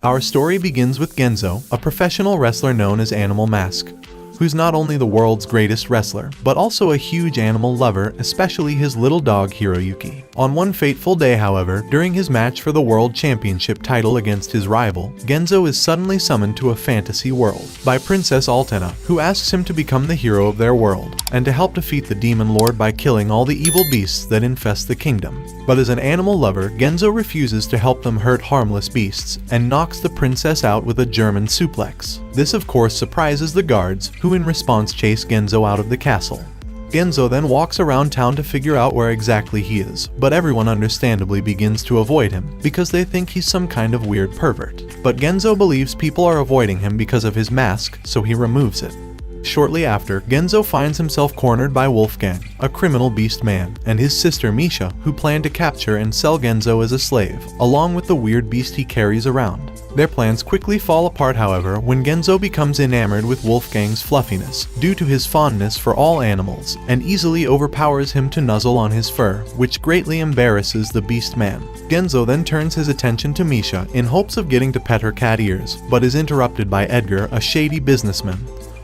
Our story begins with Genzo, a professional wrestler known as Animal Mask, who's not only the world's greatest wrestler, but also a huge animal lover, especially his little dog Hiroyuki. On one fateful day, however, during his match for the World Championship title against his rival, Genzo is suddenly summoned to a fantasy world by Princess Altena, who asks him to become the hero of their world, and to help defeat the Demon Lord by killing all the evil beasts that infest the kingdom. But as an animal lover, Genzo refuses to help them hurt harmless beasts, and knocks the princess out with a German suplex. This of course surprises the guards, who in response chase Genzo out of the castle. Genzo then walks around town to figure out where exactly he is, but everyone understandably begins to avoid him, because they think he's some kind of weird pervert. But Genzo believes people are avoiding him because of his mask, so he removes it. Shortly after, Genzo finds himself cornered by Wolfgang, a criminal beast man, and his sister Misha, who plan to capture and sell Genzo as a slave, along with the weird beast he carries around. Their plans quickly fall apart, however, when Genzo becomes enamored with Wolfgang's fluffiness due to his fondness for all animals, and easily overpowers him to nuzzle on his fur, which greatly embarrasses the beast man. Genzo then turns his attention to Misha in hopes of getting to pet her cat ears, but is interrupted by Edgar, a shady businessman,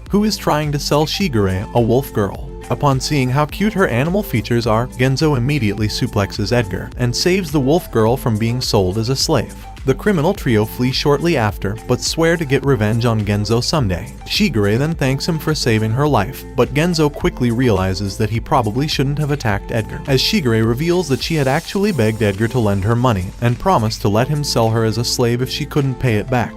who is trying to sell Shigure, a wolf girl. Upon seeing how cute her animal features are, Genzo immediately suplexes Edgar and saves the wolf girl from being sold as a slave. The criminal trio flee shortly after, but swear to get revenge on Genzo someday. Shigure then thanks him for saving her life, but Genzo quickly realizes that he probably shouldn't have attacked Edgar, as Shigure reveals that she had actually begged Edgar to lend her money, and promised to let him sell her as a slave if she couldn't pay it back.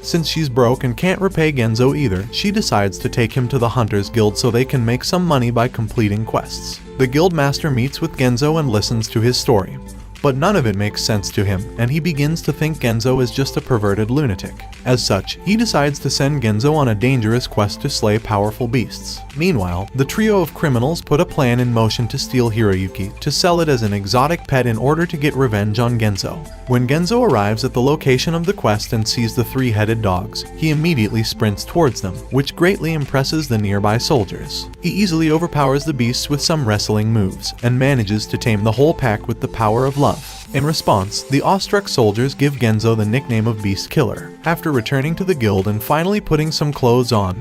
Since she's broke and can't repay Genzo either, she decides to take him to the Hunters Guild so they can make some money by completing quests. The guild master meets with Genzo and listens to his story, but none of it makes sense to him, and he begins to think Genzo is just a perverted lunatic. As such, he decides to send Genzo on a dangerous quest to slay powerful beasts. Meanwhile, the trio of criminals put a plan in motion to steal Hiroyuki, to sell it as an exotic pet in order to get revenge on Genzo. When Genzo arrives at the location of the quest and sees the three-headed dogs, he immediately sprints towards them, which greatly impresses the nearby soldiers. He easily overpowers the beasts with some wrestling moves, and manages to tame the whole pack with the power of love. In response, the awestruck soldiers give Genzo the nickname of Beast Killer. After returning to the guild and finally putting some clothes on,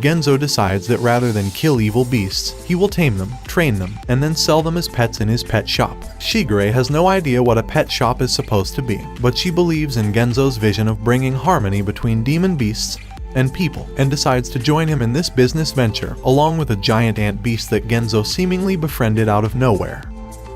Genzo decides that rather than kill evil beasts, he will tame them, train them, and then sell them as pets in his pet shop. Shigure has no idea what a pet shop is supposed to be, but she believes in Genzo's vision of bringing harmony between demon beasts and people, and decides to join him in this business venture, along with a giant ant beast that Genzo seemingly befriended out of nowhere.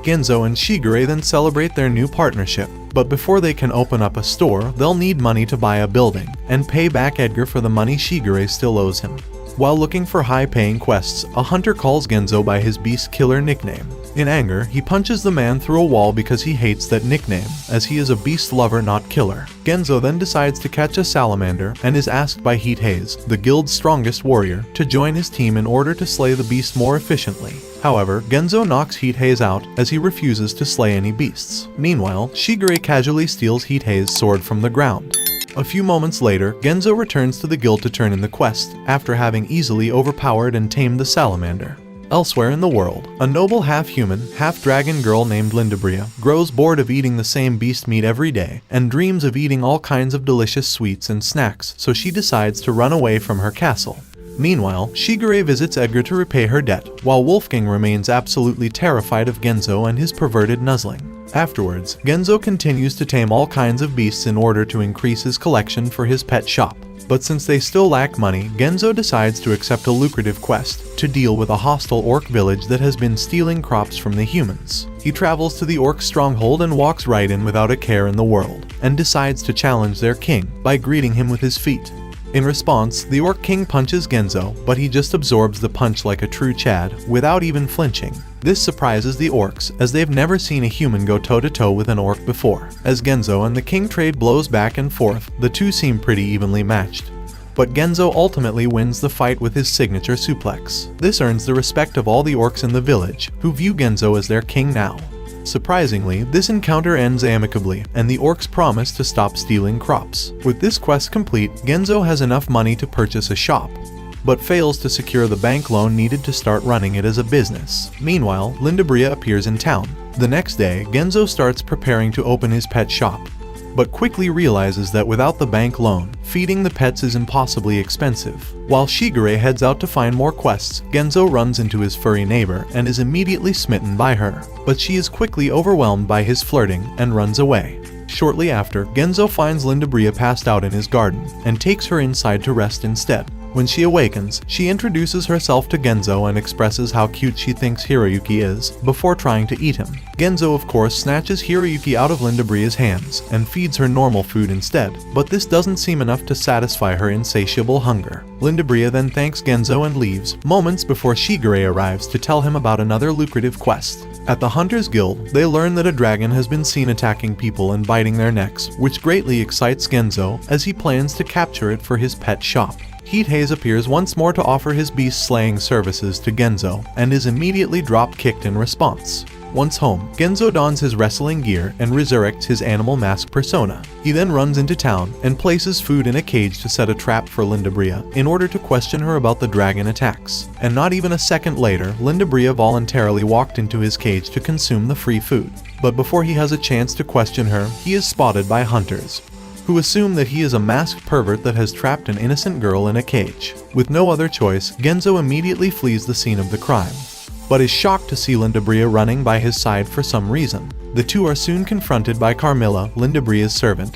Genzo and Shigure then celebrate their new partnership, but before they can open up a store, they'll need money to buy a building, and pay back Edgar for the money Shigure still owes him. While looking for high-paying quests, a hunter calls Genzo by his Beast Killer nickname. In anger, he punches the man through a wall because he hates that nickname, as he is a beast lover, not killer. Genzo then decides to catch a salamander and is asked by Hataage, the guild's strongest warrior, to join his team in order to slay the beast more efficiently. However, Genzo knocks Hataage out as he refuses to slay any beasts. Meanwhile, Shigure casually steals Hatage's sword from the ground. A few moments later, Genzo returns to the guild to turn in the quest, after having easily overpowered and tamed the salamander. Elsewhere in the world, a noble half-human, half-dragon girl named Lindabria grows bored of eating the same beast meat every day, and dreams of eating all kinds of delicious sweets and snacks, so she decides to run away from her castle. Meanwhile, Shigure visits Edgar to repay her debt, while Wolfgang remains absolutely terrified of Genzo and his perverted nuzzling. Afterwards, Genzo continues to tame all kinds of beasts in order to increase his collection for his pet shop. But since they still lack money, Genzo decides to accept a lucrative quest to deal with a hostile orc village that has been stealing crops from the humans. He travels to the orc stronghold and walks right in without a care in the world, and decides to challenge their king by greeting him with his feet. In response, the Orc King punches Genzo, but he just absorbs the punch like a true Chad, without even flinching. This surprises the orcs, as they've never seen a human go toe-to-toe with an orc before. As Genzo and the king trade blows back and forth, the two seem pretty evenly matched. But Genzo ultimately wins the fight with his signature suplex. This earns the respect of all the orcs in the village, who view Genzo as their king now. Surprisingly, this encounter ends amicably, and the orcs promise to stop stealing crops. With this quest complete, Genzo has enough money to purchase a shop, but fails to secure the bank loan needed to start running it as a business. Meanwhile, Lindabria appears in town. The next day, Genzo starts preparing to open his pet shop, but quickly realizes that without the bank loan, feeding the pets is impossibly expensive. While Shigure heads out to find more quests, Genzo runs into his furry neighbor and is immediately smitten by her, but she is quickly overwhelmed by his flirting and runs away. Shortly after, Genzo finds Lindabria passed out in his garden and takes her inside to rest instead. When she awakens, she introduces herself to Genzo and expresses how cute she thinks Hiroyuki is, before trying to eat him. Genzo of course snatches Hiroyuki out of Lindabria's hands and feeds her normal food instead, but this doesn't seem enough to satisfy her insatiable hunger. Lindabria then thanks Genzo and leaves, moments before Shigure arrives to tell him about another lucrative quest. At the Hunters Guild, they learn that a dragon has been seen attacking people and biting their necks, which greatly excites Genzo as he plans to capture it for his pet shop. Hataage appears once more to offer his beast-slaying services to Genzo, and is immediately drop-kicked in response. Once home, Genzo dons his wrestling gear and resurrects his animal mask persona. He then runs into town and places food in a cage to set a trap for Lindabria in order to question her about the dragon attacks. And not even a second later, Lindabria voluntarily walked into his cage to consume the free food. But before he has a chance to question her, he is spotted by hunters, who assume that he is a masked pervert that has trapped an innocent girl in a cage. With no other choice, Genzo immediately flees the scene of the crime, but is shocked to see Lindabria running by his side for some reason. The two are soon confronted by Carmilla, Lindabria's servant,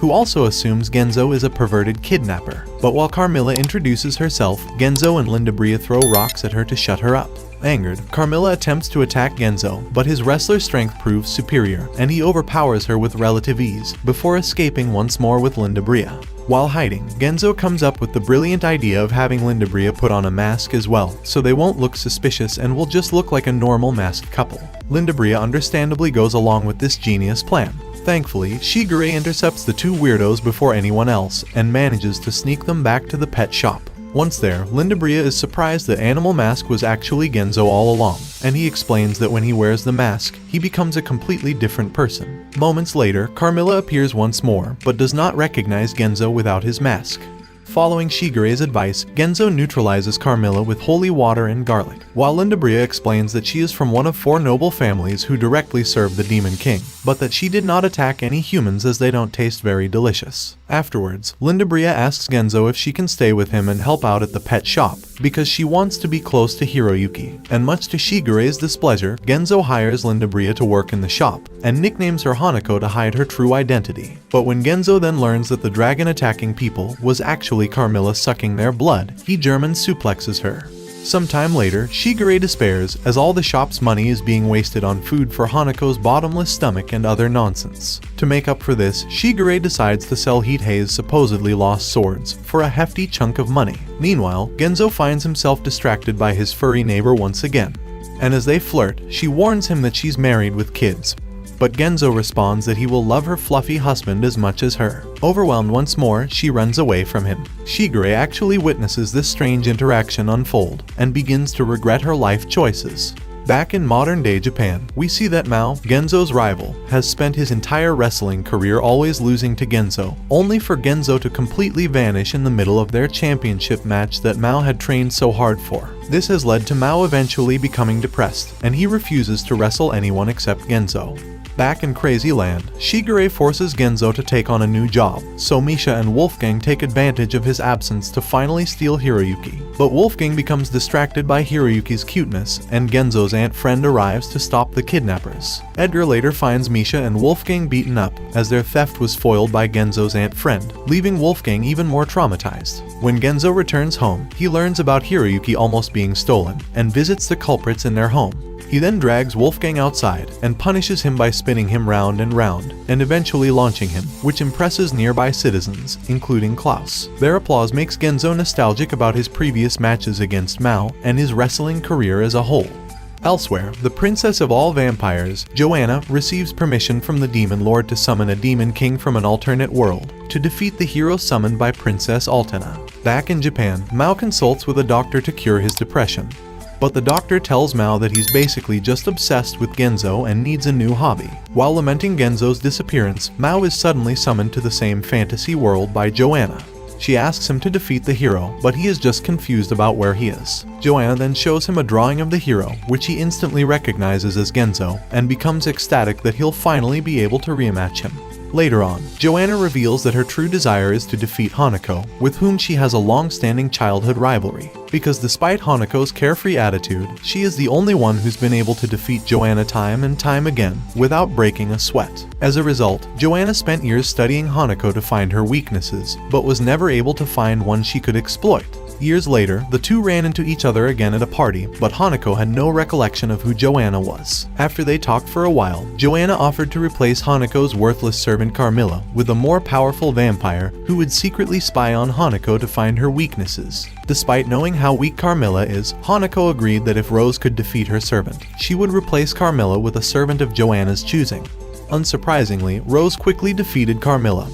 who also assumes Genzo is a perverted kidnapper. But while Carmilla introduces herself, Genzo and Lindabria throw rocks at her to shut her up. Angered, Carmilla attempts to attack Genzo, but his wrestler strength proves superior, and he overpowers her with relative ease, before escaping once more with Lindabria. While hiding, Genzo comes up with the brilliant idea of having Lindabria put on a mask as well, so they won't look suspicious and will just look like a normal masked couple. Lindabria understandably goes along with this genius plan. Thankfully, Shigure intercepts the two weirdos before anyone else, and manages to sneak them back to the pet shop. Once there, Lindabria is surprised that Animal Mask was actually Genzo all along, and he explains that when he wears the mask, he becomes a completely different person. Moments later, Carmilla appears once more, but does not recognize Genzo without his mask. Following Shigure's advice, Genzo neutralizes Carmilla with holy water and garlic, while Lindabria explains that she is from one of 4 noble families who directly serve the Demon King, but that she did not attack any humans as they don't taste very delicious. Afterwards, Lindabria asks Genzo if she can stay with him and help out at the pet shop, because she wants to be close to Hiroyuki, and much to Shigure's displeasure, Genzo hires Lindabria to work in the shop, and nicknames her Hanako to hide her true identity. But when Genzo then learns that the dragon attacking people was actually Carmilla sucking their blood, he German suplexes her. Sometime later, Shigure despairs as all the shop's money is being wasted on food for Hanako's bottomless stomach and other nonsense. To make up for this, Shigure decides to sell Hatage's supposedly lost swords for a hefty chunk of money. Meanwhile, Genzo finds himself distracted by his furry neighbor once again, and as they flirt, she warns him that she's married with kids. But Genzo responds that he will love her fluffy husband as much as her. Overwhelmed once more, she runs away from him. Shigure actually witnesses this strange interaction unfold, and begins to regret her life choices. Back in modern-day Japan, we see that Mao, Genzo's rival, has spent his entire wrestling career always losing to Genzo, only for Genzo to completely vanish in the middle of their championship match that Mao had trained so hard for. This has led to Mao eventually becoming depressed, and he refuses to wrestle anyone except Genzo. Back in Crazy Land, Shigure forces Genzo to take on a new job, so Misha and Wolfgang take advantage of his absence to finally steal Hiroyuki. But Wolfgang becomes distracted by Hiroyuki's cuteness, and Genzo's aunt friend arrives to stop the kidnappers. Edgar later finds Misha and Wolfgang beaten up, as their theft was foiled by Genzo's aunt friend, leaving Wolfgang even more traumatized. When Genzo returns home, he learns about Hiroyuki almost being stolen, and visits the culprits in their home. He then drags Wolfgang outside and punishes him by spinning him round and round, and eventually launching him, which impresses nearby citizens, including Klaus. Their applause makes Genzo nostalgic about his previous matches against Mao and his wrestling career as a whole. Elsewhere, the princess of all vampires, Joanna, receives permission from the demon lord to summon a demon king from an alternate world to defeat the hero summoned by Princess Altena. Back in Japan, Mao consults with a doctor to cure his depression. But the doctor tells Mao that he's basically just obsessed with Genzo and needs a new hobby. While lamenting Genzo's disappearance, Mao is suddenly summoned to the same fantasy world by Joanna. She asks him to defeat the hero, but he is just confused about where he is. Joanna then shows him a drawing of the hero, which he instantly recognizes as Genzo, and becomes ecstatic that he'll finally be able to rematch him. Later on, Joanna reveals that her true desire is to defeat Hanako, with whom she has a long-standing childhood rivalry. Because despite Hanako's carefree attitude, she is the only one who's been able to defeat Joanna time and time again, without breaking a sweat. As a result, Joanna spent years studying Hanako to find her weaknesses, but was never able to find one she could exploit. Years later, the two ran into each other again at a party, but Hanako had no recollection of who Joanna was. After they talked for a while, Joanna offered to replace Hanako's worthless servant Carmilla with a more powerful vampire who would secretly spy on Hanako to find her weaknesses. Despite knowing how weak Carmilla is, Hanako agreed that if Rose could defeat her servant, she would replace Carmilla with a servant of Joanna's choosing. Unsurprisingly, Rose quickly defeated Carmilla,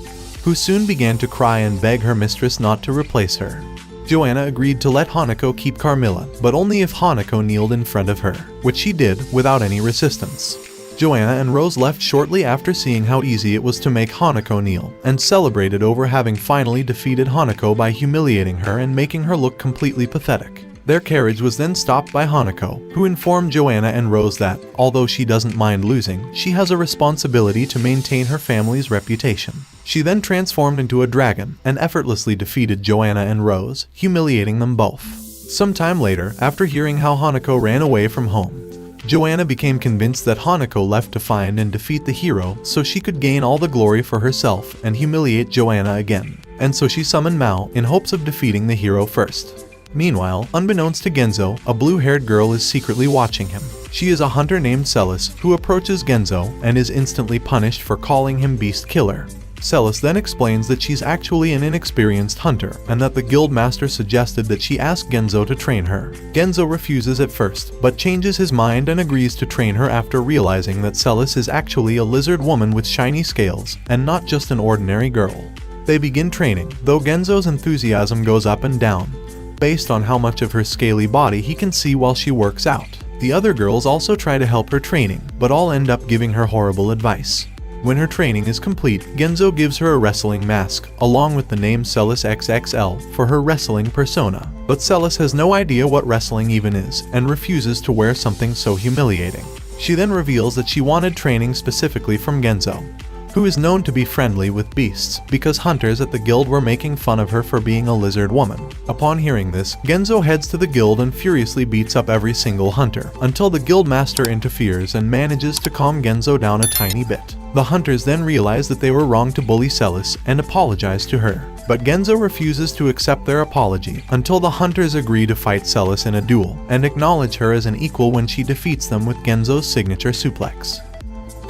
who soon began to cry and beg her mistress not to replace her. Joanna agreed to let Hanako keep Carmilla, but only if Hanako kneeled in front of her, which she did without any resistance. Joanna and Rose left shortly after seeing how easy it was to make Hanako kneel, and celebrated over having finally defeated Hanako by humiliating her and making her look completely pathetic. Their carriage was then stopped by Hanako, who informed Joanna and Rose that, although she doesn't mind losing, she has a responsibility to maintain her family's reputation. She then transformed into a dragon and effortlessly defeated Joanna and Rose, humiliating them both. Sometime later, after hearing how Hanako ran away from home, Joanna became convinced that Hanako left to find and defeat the hero so she could gain all the glory for herself and humiliate Joanna again. And so she summoned Mao in hopes of defeating the hero first. Meanwhile, unbeknownst to Genzo, a blue-haired girl is secretly watching him. She is a hunter named Celis who approaches Genzo and is instantly punished for calling him Beast Killer. Celis then explains that she's actually an inexperienced hunter and that the guild master suggested that she ask Genzo to train her. Genzo refuses at first, but changes his mind and agrees to train her after realizing that Celis is actually a lizard woman with shiny scales and not just an ordinary girl. They begin training, though Genzo's enthusiasm goes up and down, based on how much of her scaly body he can see while she works out. The other girls also try to help her training, but all end up giving her horrible advice. When her training is complete, Genzo gives her a wrestling mask, along with the name Celis XXL for her wrestling persona. But Celis has no idea what wrestling even is, and refuses to wear something so humiliating. She then reveals that she wanted training specifically from Genzo, who is known to be friendly with beasts, because hunters at the guild were making fun of her for being a lizard woman. Upon hearing this, Genzo heads to the guild and furiously beats up every single hunter, until the guild master interferes and manages to calm Genzo down a tiny bit. The hunters then realize that they were wrong to bully Celis and apologize to her. But Genzo refuses to accept their apology until the hunters agree to fight Celis in a duel, and acknowledge her as an equal when she defeats them with Genzo's signature suplex.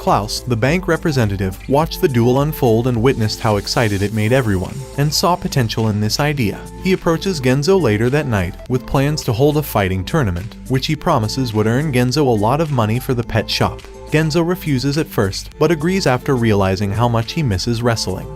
Klaus, the bank representative, watched the duel unfold and witnessed how excited it made everyone, and saw potential in this idea. He approaches Genzo later that night with plans to hold a fighting tournament, which he promises would earn Genzo a lot of money for the pet shop. Genzo refuses at first, but agrees after realizing how much he misses wrestling.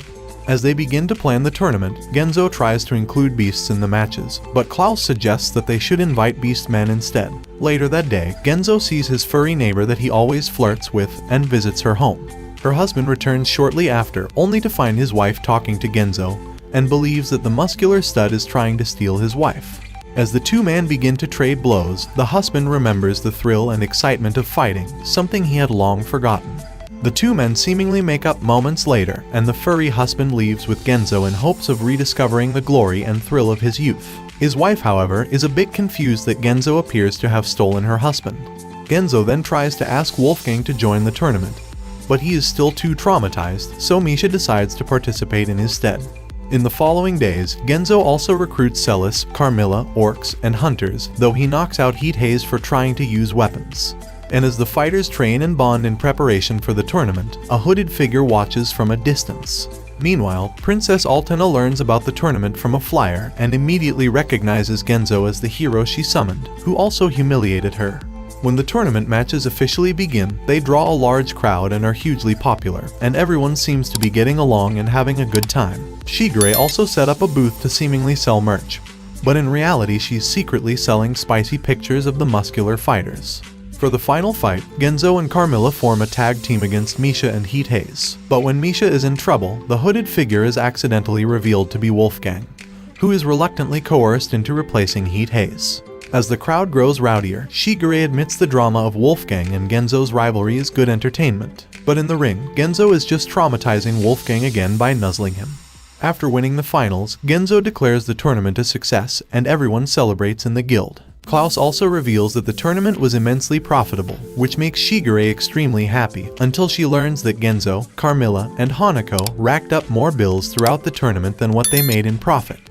As they begin to plan the tournament, Genzo tries to include beasts in the matches, but Klaus suggests that they should invite beastmen instead. Later that day, Genzo sees his furry neighbor that he always flirts with and visits her home. Her husband returns shortly after, only to find his wife talking to Genzo, and believes that the muscular stud is trying to steal his wife. As the two men begin to trade blows, the husband remembers the thrill and excitement of fighting, something he had long forgotten. The two men seemingly make up moments later, and the furry husband leaves with Genzo in hopes of rediscovering the glory and thrill of his youth. His wife, however, is a bit confused that Genzo appears to have stolen her husband. Genzo then tries to ask Wolfgang to join the tournament, but he is still too traumatized, so Misha decides to participate in his stead. In the following days, Genzo also recruits Celis, Carmilla, orcs, and hunters, though he knocks out Heat Haze for trying to use weapons. And as the fighters train and bond in preparation for the tournament, a hooded figure watches from a distance. Meanwhile, Princess Altena learns about the tournament from a flyer and immediately recognizes Genzo as the hero she summoned, who also humiliated her. When the tournament matches officially begin, they draw a large crowd and are hugely popular, and everyone seems to be getting along and having a good time. Shigure also set up a booth to seemingly sell merch, but in reality she's secretly selling spicy pictures of the muscular fighters. For the final fight, Genzo and Carmilla form a tag team against Misha and Heat Haze. But when Misha is in trouble, the hooded figure is accidentally revealed to be Wolfgang, who is reluctantly coerced into replacing Heat Haze. As the crowd grows rowdier, Shigure admits the drama of Wolfgang and Genzo's rivalry is good entertainment. But in the ring, Genzo is just traumatizing Wolfgang again by nuzzling him. After winning the finals, Genzo declares the tournament a success, and everyone celebrates in the guild. Klaus also reveals that the tournament was immensely profitable, which makes Shigure extremely happy, until she learns that Genzo, Carmilla, and Hanako racked up more bills throughout the tournament than what they made in profit.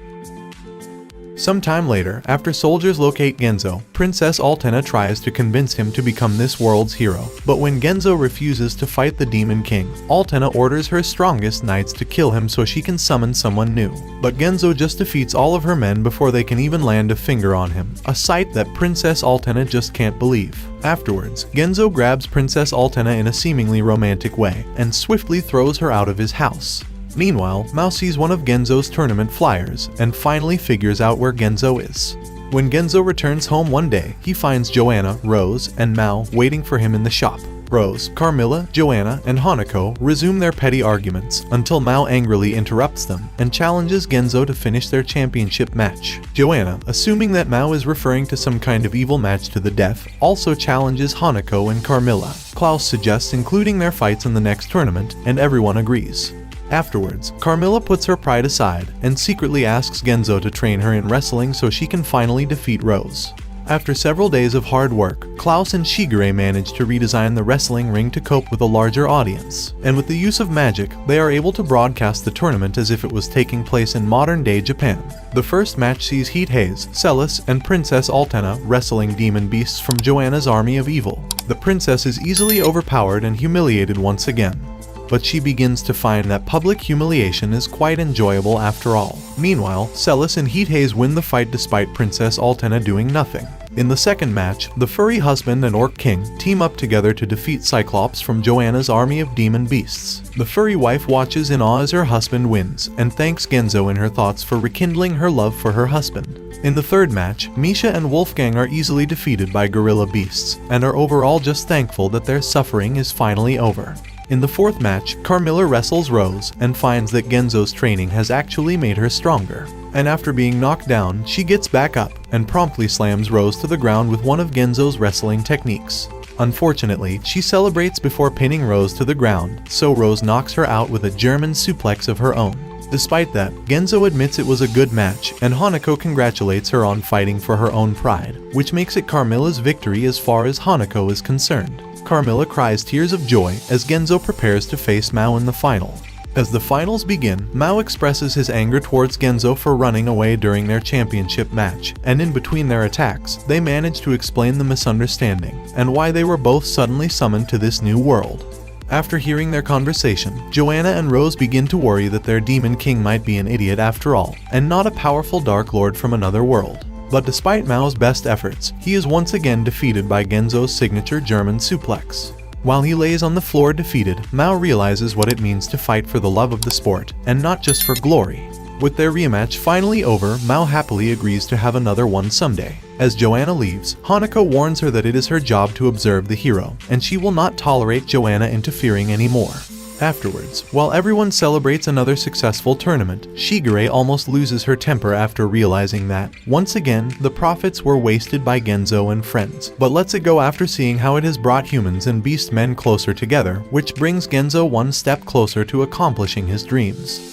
Sometime later, after soldiers locate Genzo, Princess Altena tries to convince him to become this world's hero. But when Genzo refuses to fight the Demon King, Altena orders her strongest knights to kill him so she can summon someone new. But Genzo just defeats all of her men before they can even land a finger on him, a sight that Princess Altena just can't believe. Afterwards, Genzo grabs Princess Altena in a seemingly romantic way, and swiftly throws her out of his house. Meanwhile, Mao sees one of Genzo's tournament flyers, and finally figures out where Genzo is. When Genzo returns home one day, he finds Joanna, Rose, and Mao waiting for him in the shop. Rose, Carmilla, Joanna, and Hanako resume their petty arguments until Mao angrily interrupts them and challenges Genzo to finish their championship match. Joanna, assuming that Mao is referring to some kind of evil match to the death, also challenges Hanako and Carmilla. Klaus suggests including their fights in the next tournament, and everyone agrees. Afterwards, Carmilla puts her pride aside and secretly asks Genzo to train her in wrestling so she can finally defeat Rose. After several days of hard work, Klaus and Shigure manage to redesign the wrestling ring to cope with a larger audience, and with the use of magic, they are able to broadcast the tournament as if it was taking place in modern-day Japan. The first match sees Hataage, Celis, and Princess Altena wrestling demon beasts from Joanna's army of evil. The princess is easily overpowered and humiliated once again, but she begins to find that public humiliation is quite enjoyable after all. Meanwhile, Celis and Hataage win the fight despite Princess Altena doing nothing. In the second match, the furry husband and orc king team up together to defeat Cyclops from Joanna's army of demon beasts. The furry wife watches in awe as her husband wins, and thanks Genzo in her thoughts for rekindling her love for her husband. In the third match, Misha and Wolfgang are easily defeated by gorilla beasts, and are overall just thankful that their suffering is finally over. In the fourth match, Carmilla wrestles Rose and finds that Genzo's training has actually made her stronger. And after being knocked down, she gets back up and promptly slams Rose to the ground with one of Genzo's wrestling techniques. Unfortunately, she celebrates before pinning Rose to the ground, so Rose knocks her out with a German suplex of her own. Despite that, Genzo admits it was a good match, and Hanako congratulates her on fighting for her own pride, which makes it Carmilla's victory as far as Hanako is concerned. Carmilla cries tears of joy as Genzo prepares to face Mao in the final. As the finals begin, Mao expresses his anger towards Genzo for running away during their championship match, and in between their attacks, they manage to explain the misunderstanding, and why they were both suddenly summoned to this new world. After hearing their conversation, Joanna and Rose begin to worry that their demon king might be an idiot after all, and not a powerful dark lord from another world. But despite Mao's best efforts, he is once again defeated by Genzo's signature German suplex. While he lays on the floor defeated, Mao realizes what it means to fight for the love of the sport, and not just for glory. With their rematch finally over, Mao happily agrees to have another one someday. As Joanna leaves, Hanako warns her that it is her job to observe the hero, and she will not tolerate Joanna interfering anymore. Afterwards, while everyone celebrates another successful tournament, Shigure almost loses her temper after realizing that, once again, the profits were wasted by Genzo and friends, but lets it go after seeing how it has brought humans and beast men closer together, which brings Genzo one step closer to accomplishing his dreams.